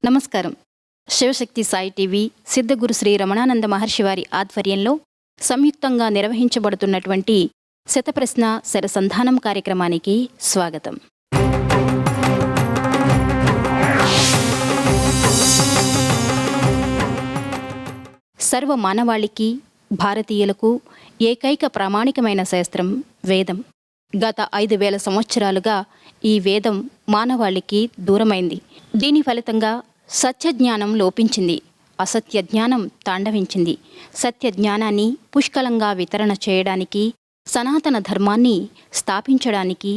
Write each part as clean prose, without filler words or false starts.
నమస్కారం. శివశక్తి సాయి టీవీ సిద్ధగురు శ్రీ రమణానంద మహర్షి వారి ఆధ్వర్యంలో సంయుక్తంగా నిర్వహించబడుతున్నటువంటి శతప్రశ్న శరసంధానం కార్యక్రమానికి స్వాగతం. సర్వ మానవాళికి, భారతీయులకు ఏకైక ప్రామాణికమైన శాస్త్రం వేదం. గత 5000 సంవత్సరాలుగా ఈ వేదం మానవాళికి దూరమైంది. దీని ఫలితంగా సత్యజ్ఞానం లోపించింది, అసత్య జ్ఞానం తాండవించింది. సత్య జ్ఞానాన్ని పుష్కలంగా వితరణ చేయడానికి, సనాతన ధర్మాన్ని స్థాపించడానికి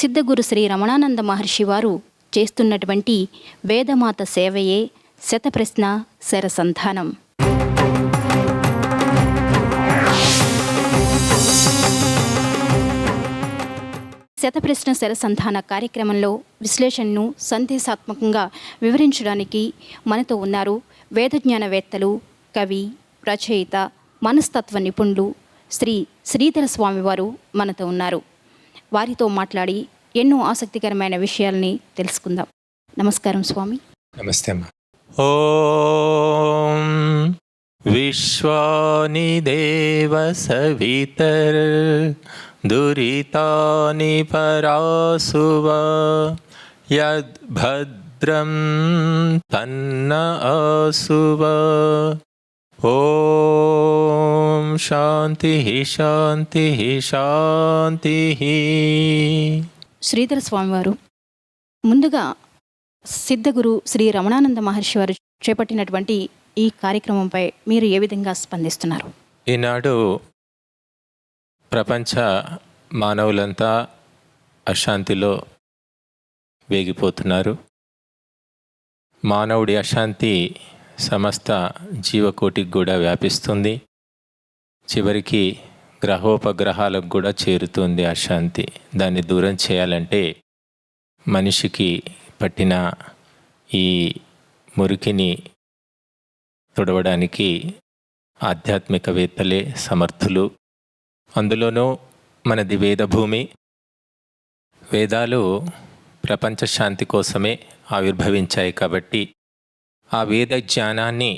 సిద్ధగురు శ్రీ రమణానంద మహర్షి వారు చేస్తున్నటువంటి వేదమాత సేవయే శతప్రశ్న శరసంధానం. శతప్రశ్న శరసంధాన కార్యక్రమంలో విశ్లేషణను సందేశాత్మకంగా వివరించడానికి మనతో ఉన్నారు వేదజ్ఞానవేత్తలు, కవి, రచయిత, మనస్తత్వ నిపుణులు శ్రీ శ్రీధర స్వామి వారు మనతో ఉన్నారు. వారితో మాట్లాడి ఎన్నో ఆసక్తికరమైన విషయాల్ని తెలుసుకుందాం. నమస్కారం స్వామి. నమస్తే అమ్మా. ఓం విశ్వాని దేవ సవితర్ దురితాని పరాసువ యద్భద్రం తన్న ఆసువ. ఓం శాంతి శాంతి శాంతి. శ్రీధర స్వామివారు, ముందుగా సిద్ధగురు శ్రీ రమణానంద మహర్షి వారు చేపట్టినటువంటి ఈ కార్యక్రమంపై మీరు ఏ విధంగా స్పందిస్తున్నారు? ఈనాడు ప్రపంచ మానవులంతా అశాంతిలో వేగిపోతున్నారు. మానవుడి అశాంతి సమస్త జీవకోటికి కూడా వ్యాపిస్తుంది. చివరికి గ్రహోపగ్రహాలకు కూడా చేరుతుంది అశాంతి. దాన్ని దూరం చేయాలంటే మనిషికి పట్టిన ఈ మురికిని తుడవడానికి ఆధ్యాత్మికవేత్తలే సమర్థులు. అందులోనూ మనది వేదభూమి. వేదాలు ప్రపంచ శాంతి కోసమే ఆవిర్భవించాయి కాబట్టి ఆ వేద జ్ఞానాన్ని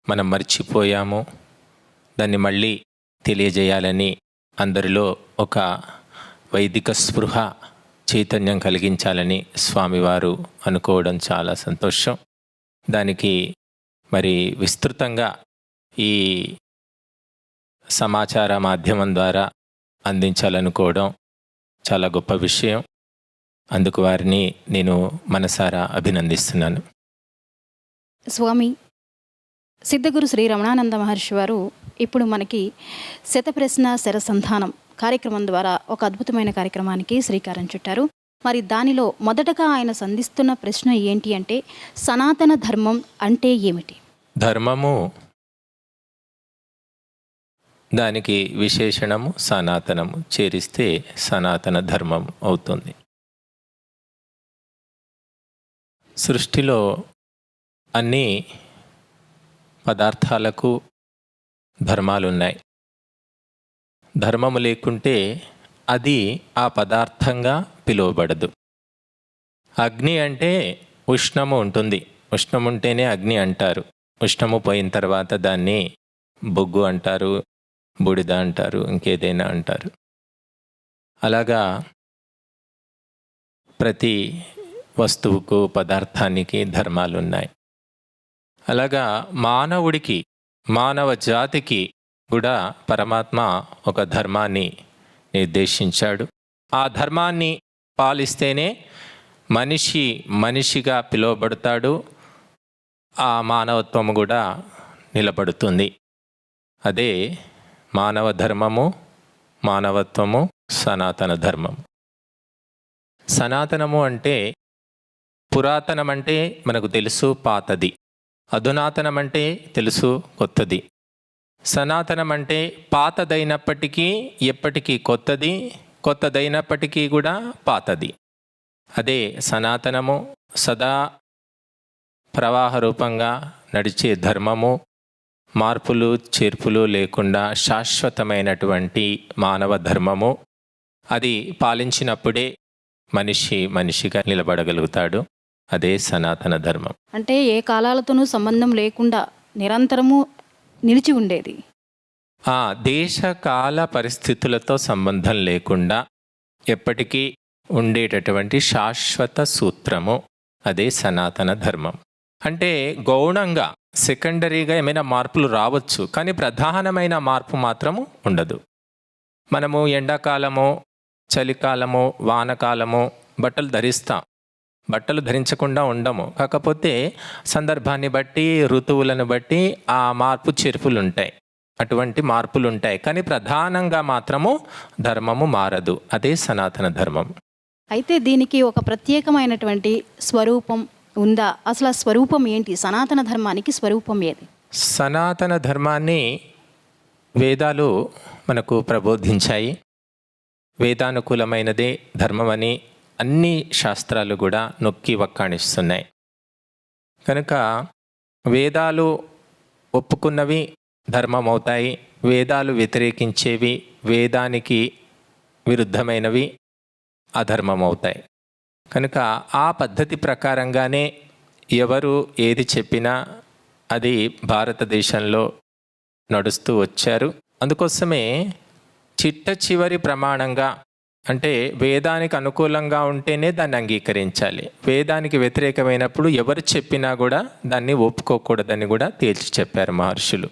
మనం మర్చిపోయాము. దాన్ని మళ్ళీ తెలియజేయాలని అందరిలో ఒక వైదిక స్పృహ, చైతన్యం కలిగించాలని స్వామివారు అనుకోవడం చాలా సంతోషం. దానికి మరి విస్తృతంగా ఈ సమాచార మాధ్యమం ద్వారా అందించాలనుకోవడం చాలా గొప్ప విషయం. అందుకు వారిని నేను మనసారా అభినందిస్తున్నాను. స్వామి, సిద్ధగురు శ్రీ రమణానంద మహర్షి వారు ఇప్పుడు మనకి శతప్రశ్న శరసంధానం కార్యక్రమం ద్వారా ఒక అద్భుతమైన కార్యక్రమానికి శ్రీకారం చుట్టారు. మరి దానిలో మొదటగా ఆయన సంధిస్తున్న ప్రశ్న ఏంటి అంటే, సనాతన ధర్మం అంటే ఏమిటి? ధర్మము, దానికి విశేషణము సనాతనము చేరిస్తే సనాతన ధర్మం అవుతుంది. సృష్టిలో అన్ని పదార్థాలకు ధర్మాలున్నాయి. ధర్మము లేకుంటే అది ఆ పదార్థంగా పిలువబడదు. అగ్ని అంటే ఉష్ణము ఉంటుంది. ఉష్ణం ఉంటేనే అగ్ని అంటారు. ఉష్ణము పోయిన తర్వాత దాన్ని బొగ్గు అంటారు, బూడిద అంటారు, ఇంకేదైనా అంటారు. అలాగా ప్రతి వస్తువుకు, పదార్థానికి ధర్మాలు ఉన్నాయి. అలాగా మానవుడికి, మానవ జాతికి కూడా పరమాత్మ ఒక ధర్మాన్ని నిర్దేశించాడు. ఆ ధర్మాన్ని పాలిస్తేనే మనిషి మనిషిగా పిలువబడతాడు. ఆ మానవత్వము కూడా నిలబడుతుంది. అదే మానవ ధర్మము, మానవత్వము, సనాతన ధర్మము. సనాతనము అంటే పురాతనం అంటే మనకు తెలుసు, పాతది. అధునాతనం అంటే తెలుసు, కొత్తది. సనాతనం అంటే పాతదైనప్పటికీ ఎప్పటికీ కొత్తది, కొత్తదైనప్పటికీ కూడా పాతది. అదే సనాతనము. సదా ప్రవాహ రూపంగా నడిచే ధర్మము, మార్పులు చేర్పులు లేకుండా శాశ్వతమైనటువంటి మానవ ధర్మము. అది పాలించినప్పుడే మనిషి మనిషిగా నిలబడగలుగుతాడు. అదే సనాతన ధర్మం. అంటే ఏ కాలాలతోనూ సంబంధం లేకుండా నిరంతరము నిలిచి ఉండేది. ఆ దేశ కాల పరిస్థితులతో సంబంధం లేకుండా ఎప్పటికీ ఉండేటటువంటి శాశ్వత సూత్రము అదే సనాతన ధర్మం. అంటే గౌణంగా సెకండరీగా ఏమైనా మార్పులు రావచ్చు, కానీ ప్రధానమైన మార్పు మాత్రము ఉండదు. మనము ఎండాకాలము, చలికాలము, వానకాలము బట్టలు ధరిస్తాం, బట్టలు ధరించకుండా ఉండము. కాకపోతే సందర్భాన్ని బట్టి, ఋతువులను బట్టి ఆ మార్పు చేర్పులు ఉంటాయి, అటువంటి మార్పులు ఉంటాయి. కానీ ప్రధానంగా మాత్రము ధర్మము మారదు, అదే సనాతన ధర్మం. అయితే దీనికి ఒక ప్రత్యేకమైనటువంటి స్వరూపం ఉందా? అసలు ఆ స్వరూపం ఏంటి? సనాతన ధర్మానికి స్వరూపం ఏది? సనాతన ధర్మాన్ని వేదాలు మనకు ప్రబోధించాయి. వేదానుకూలమైనదే ధర్మమని అన్ని శాస్త్రాలు కూడా నొక్కి వక్కాణిస్తున్నాయి. కనుక వేదాలు ఒప్పుకున్నవి ధర్మం అవుతాయి, వేదాలు వ్యతిరేకించేవి, వేదానికి విరుద్ధమైనవి అధర్మం అవుతాయి. కనుక ఆ పద్ధతి ప్రకారంగానే ఎవరు ఏది చెప్పినా అది భారతదేశంలో నడుస్తూ వచ్చారు. అందుకోసమే చిట్ట చివరి ప్రమాణంగా, అంటే వేదానికి అనుకూలంగా ఉంటేనే దాన్ని అంగీకరించాలి, వేదానికి వ్యతిరేకమైనప్పుడు ఎవరు చెప్పినా కూడా దాన్ని ఒప్పుకోకూడదని కూడా తేల్చి చెప్పారు మహర్షులు.